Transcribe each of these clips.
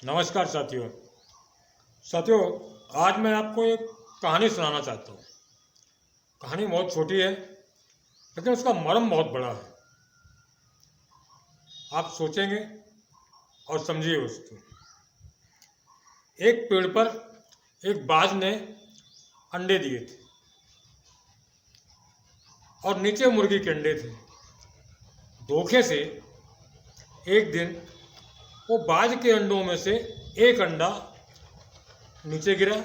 नमस्कार साथियों, आज मैं आपको एक कहानी सुनाना चाहता हूँ। कहानी बहुत छोटी है लेकिन उसका मर्म बहुत बड़ा है। आप सोचेंगे और समझिए उसको। एक पेड़ पर एक बाज ने अंडे दिए थे और नीचे मुर्गी के अंडे थे। धोखे से एक दिन वो बाज के अंडों में से एक अंडा नीचे गिरा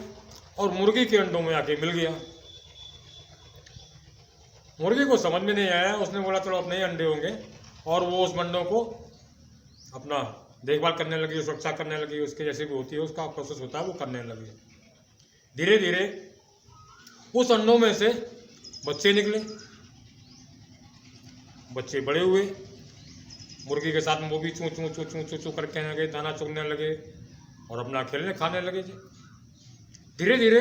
और मुर्गी के अंडों में आके मिल गया। मुर्गी को समझ में नहीं आया। उसने बोला चलो अपने ही अंडे होंगे, और वो उस अंडों को अपना देखभाल करने लगी, सुरक्षा करने लगी। उसके जैसे भी होती है उसका प्रोसेस होता है वो करने लगी। धीरे धीरे उस अंडों में से बच्चे निकले, बच्चे बड़े हुए। मुर्गी के साथ में वो भी चूँ चूँ चूँ चूँ चूँ चूँ करके लगे, दाना चुगने लगे और अपना खेलने खाने लगे जी। धीरे धीरे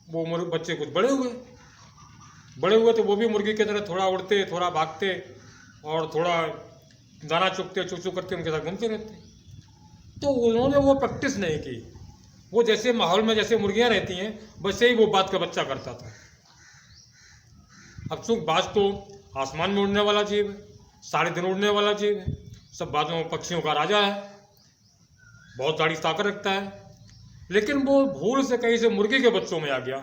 वो बच्चे कुछ बड़े हुए तो वो भी मुर्गी की तरह थोड़ा उड़ते, थोड़ा भागते और थोड़ा दाना चुगते, चू चू करके उनके साथ घूमते रहते। तो उन्होंने वो प्रैक्टिस नहीं की। वो जैसे माहौल में जैसे मुर्गियाँ रहती हैं वैसे ही वो बात का बच्चा करता था। अब चूँकि बाज तो आसमान में उड़ने वाला जीव है, सारे दिन उड़ने वाला जीव है, सब बाजों पक्षियों का राजा है, बहुत सारी ताकत रखता है। लेकिन वो भूल से कहीं से मुर्गी के बच्चों में आ गया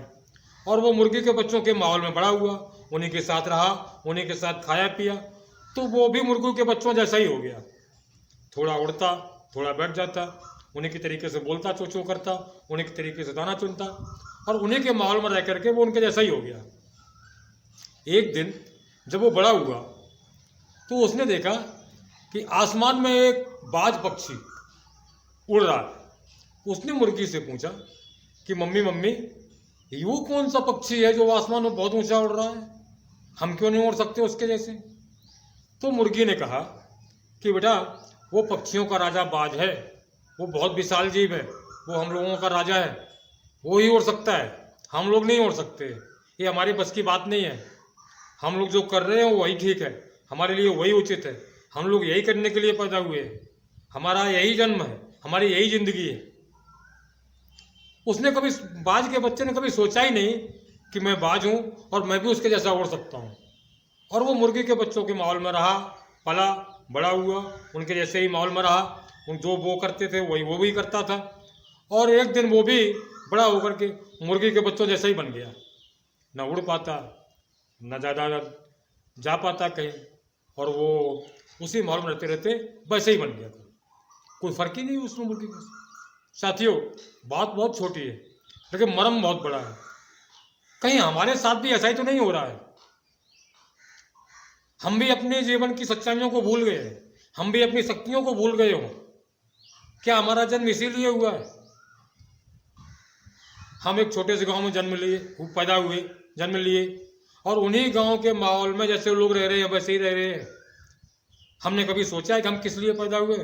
और वो मुर्गी के बच्चों के माहौल में बड़ा हुआ, उन्हीं के साथ रहा, उन्हीं के साथ खाया पिया, तो वो भी मुर्गी के बच्चों जैसा ही हो गया। थोड़ा उड़ता, थोड़ा बैठ जाता, उन्हीं के तरीके से बोलता, चो चो करता, उन्हीं के तरीके से दाना चुनता और उन्हीं के माहौल में रह करके वो उनके जैसा ही हो गया। एक दिन जब वो बड़ा हुआ तो उसने देखा कि आसमान में एक बाज पक्षी उड़ रहा है। उसने मुर्गी से पूछा कि मम्मी मम्मी, वो कौन सा पक्षी है जो आसमान में बहुत ऊंचा उड़ रहा है, हम क्यों नहीं उड़ सकते उसके जैसे? तो मुर्गी ने कहा कि बेटा वो पक्षियों का राजा बाज है, वो बहुत विशाल जीव है, वो हम लोगों का राजा है, वो ही उड़ सकता है, हम लोग नहीं उड़ सकते, ये हमारी बस की बात नहीं है। हम लोग जो कर रहे हैं वही ठीक है, हमारे लिए वही उचित है, हम लोग यही करने के लिए पैदा हुए हैं, हमारा यही जन्म है, हमारी यही जिंदगी है। उसने कभी, बाज के बच्चे ने कभी सोचा ही नहीं कि मैं बाज हूँ और मैं भी उसके जैसा उड़ सकता हूँ। और वो मुर्गी के बच्चों के माहौल में रहा, पला, बड़ा हुआ, उनके जैसे ही माहौल में रहा। उन जो वो करते थे वही वो भी करता था और एक दिन वो भी बड़ा होकर के मुर्गी के बच्चों जैसा ही बन गया। न उड़ पाता, न ज़्यादा जा पाता कहीं, और वो उसी माहौल में रहते रहते वैसे ही बन गया। कोई फर्क ही नहीं उसमें मुर्गी का। साथियों, बात बहुत छोटी है लेकिन मर्म बहुत बड़ा है। कहीं हमारे साथ भी ऐसा ही तो नहीं हो रहा है? हम भी अपने जीवन की सच्चाइयों को भूल गए हैं, हम भी अपनी शक्तियों को भूल गए हो। क्या हमारा जन्म इसीलिए हुआ है? हम एक छोटे से गांव में जन्म लिए, पैदा हुए, जन्म लिए और उन्हीं गांव के माहौल में जैसे लोग रह रहे हैं वैसे ही रह रहे हैं। हमने कभी सोचा है कि हम किस लिए पैदा हुए,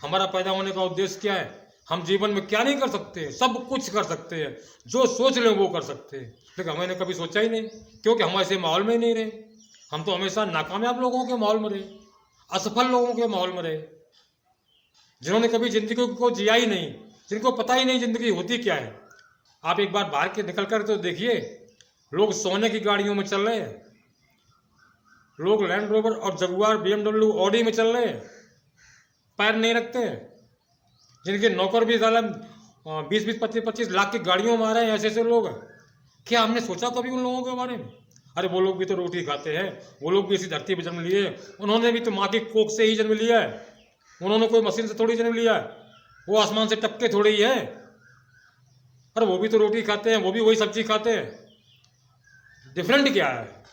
हमारा पैदा होने का उद्देश्य क्या है, हम जीवन में क्या नहीं कर सकते? सब कुछ कर सकते हैं, जो सोच लें वो कर सकते हैं, लेकिन हमने कभी सोचा ही नहीं, क्योंकि हम ऐसे माहौल में ही नहीं रहे। हम तो हमेशा नाकामयाब लोगों के माहौल में रहे, असफल लोगों के माहौल में रहे, जिन्होंने कभी जिंदगी को जिया ही नहीं, जिनको पता ही नहीं जिंदगी होती क्या है। आप एक बार बाहर के निकल कर तो देखिए, लोग सोने की गाड़ियों में चल रहे हैं, लोग लैंड रोवर और जगुआर, BMW, ऑडी में चल रहे हैं, पैर नहीं रखते हैं। जिनके नौकर भी साला 20-20, 25-25 लाख की गाड़ियों में आ रहे हैं, ऐसे ऐसे लोग हैं। क्या हमने सोचा कभी उन लोगों के बारे में? अरे वो लोग भी तो रोटी खाते हैं, वो लोग भी इसी धरती पर जन्म लिए, उन्होंने भी तो माँ की कोख से ही जन्म लिया है, उन्होंने कोई मशीन से थोड़ी जन्म लिया है, वो आसमान से टपके थोड़ी ही है। अरे वो भी तो रोटी खाते हैं, वो भी वही सब्जी खाते हैं। डिफरेंट क्या है?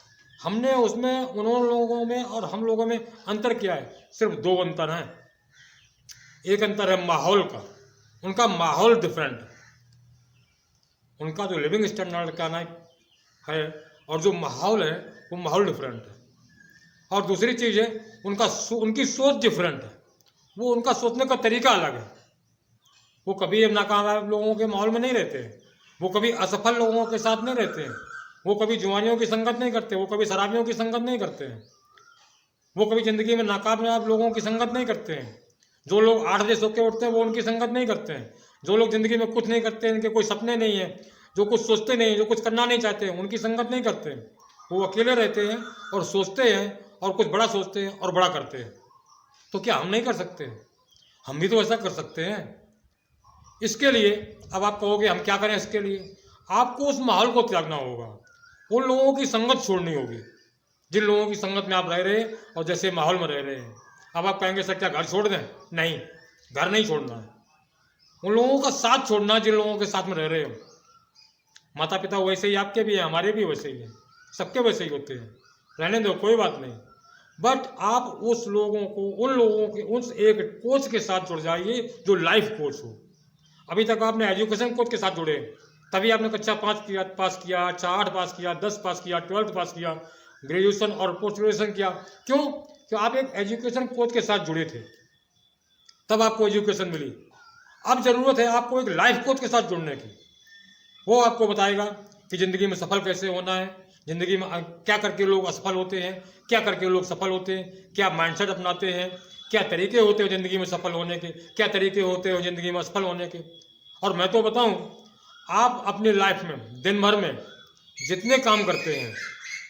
हमने उसमें, उन लोगों में और हम लोगों में अंतर क्या है? सिर्फ दो अंतर हैं। एक अंतर है माहौल का, उनका माहौल डिफरेंट है, उनका जो लिविंग स्टैंडर्ड का ना है और जो माहौल है वो माहौल डिफरेंट है। और दूसरी चीज़ है उनकी सोच डिफरेंट है, वो उनका सोचने का तरीका अलग है। वो कभी नाकामयाब लोगों के माहौल में नहीं रहते हैं, वो कभी असफल लोगों के साथ नहीं रहते हैं, वो कभी जुआनियों की संगत नहीं करते, वो कभी शराबियों की संगत नहीं करते हैं, वो कभी ज़िंदगी में नाकामयाब लोगों की संगत नहीं करते हैं। जो लोग 8 बजे सो के उठते हैं वो उनकी संगत नहीं करते हैं। जो लोग ज़िंदगी में कुछ नहीं करते हैं, इनके कोई सपने नहीं है, जो कुछ सोचते नहीं, जो कुछ करना नहीं चाहते हैं, उनकी संगत नहीं करते हैं। वो अकेले रहते हैं और सोचते हैं और कुछ बड़ा सोचते हैं और बड़ा करते हैं। तो क्या हम नहीं कर सकते? हम भी तो ऐसा कर सकते हैं। इसके लिए अब आप कहोगे हम क्या करें? इसके लिए आपको उस माहौल को त्यागना होगा, उन लोगों की संगत छोड़नी होगी जिन लोगों की संगत में आप रह रहे हैं और जैसे माहौल में रह रहे हैं। अब आप कहेंगे सर क्या घर छोड़ दें? नहीं, घर नहीं छोड़ना है, उन लोगों का साथ छोड़ना जिन लोगों के साथ में रह रहे हो। माता पिता वैसे ही आपके भी हैं, हमारे भी वैसे ही हैं, सबके वैसे ही होते हैं, रहने दो, कोई बात नहीं। बट आप उस लोगों को, उन लोगों के उस एक कोच के साथ जुड़ जाइए जो लाइफ कोच हो। अभी तक आपने एजुकेशन कोच के साथ जुड़े, तभी आपने कक्षा 5 किया, पास किया, 8 पास किया, 10 पास किया, 12th पास किया, ग्रेजुएशन और पोस्ट ग्रेजुएशन किया। क्यों? क्यों आप एक एजुकेशन कोच के साथ जुड़े थे, तब आपको एजुकेशन मिली। अब जरूरत है आपको एक लाइफ कोच के साथ जुड़ने की। वो आपको बताएगा कि ज़िंदगी में सफल कैसे होना है, ज़िंदगी में क्या करके लोग असफल होते हैं, क्या करके लोग सफल होते हैं, क्या माइंडसेट अपनाते हैं, क्या तरीके होते हैं ज़िंदगी में सफल होने के, क्या तरीके होते हैं ज़िंदगी में असफल होने के। और मैं तो बताऊं, आप अपनी लाइफ में दिन भर में जितने काम करते हैं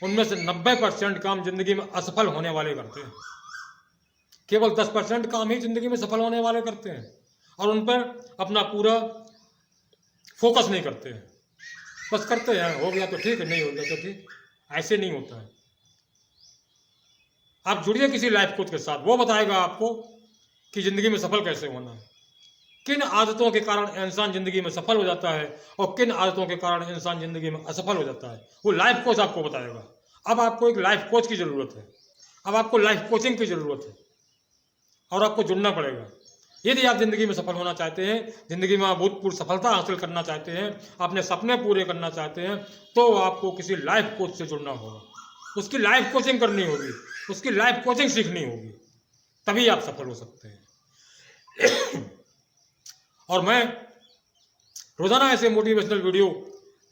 उनमें से 90% काम ज़िंदगी में असफल होने वाले करते हैं। केवल 10% काम ही ज़िंदगी में सफल होने वाले करते हैं और उन पर अपना पूरा फोकस नहीं करते हैं। बस करते हैं, हो गया तो ठीक है, नहीं हो गया तो ठीक। ऐसे नहीं होता है। आप जुड़िए किसी लाइफ कोच के साथ, वो बताएगा आपको कि ज़िंदगी में सफल कैसे होना है, किन आदतों के कारण इंसान ज़िंदगी में सफल हो जाता है और किन आदतों के कारण इंसान ज़िंदगी में असफल हो जाता है। वो लाइफ कोच आपको बताएगा। अब आपको एक लाइफ कोच की ज़रूरत है, अब आपको लाइफ कोचिंग की ज़रूरत है और आपको जुड़ना पड़ेगा। यदि आप ज़िंदगी में सफल होना चाहते हैं, ज़िंदगी में अभूतपूर्व सफलता हासिल करना चाहते हैं, अपने सपने पूरे करना चाहते हैं, तो आपको किसी लाइफ कोच से जुड़ना होगा, उसकी लाइफ कोचिंग करनी होगी, उसकी लाइफ कोचिंग सीखनी होगी, तभी आप सफल हो सकते हैं। और मैं रोज़ाना ऐसे मोटिवेशनल वीडियो,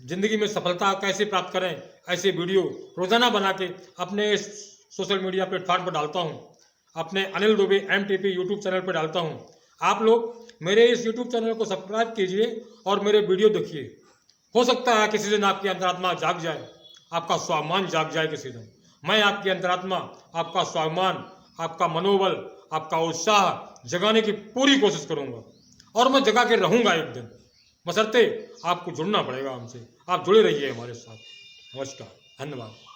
ज़िंदगी में सफलता कैसे प्राप्त करें, ऐसे वीडियो रोज़ाना बना के अपने सोशल मीडिया प्लेटफॉर्म पर डालता हूँ, अपने Anil Dubey MTP YouTube channel पर डालता हूँ। आप लोग मेरे इस यूट्यूब चैनल को सब्सक्राइब कीजिए और मेरे वीडियो देखिए। हो सकता है किसी दिन आपकी अंतरात्मा जाग जाए, आपका स्वाभिमान जाग जाए किसी दिन। मैं आपकी अंतरात्मा, आपका स्वाभिमान, आपका मनोबल, आपका उत्साह जगाने की पूरी कोशिश करूँगा और मैं जगा के रहूँगा एक दिन, बशर्ते आपको जुड़ना पड़ेगा हमसे। आप जुड़े रहिए हमारे साथ। नमस्कार, धन्यवाद।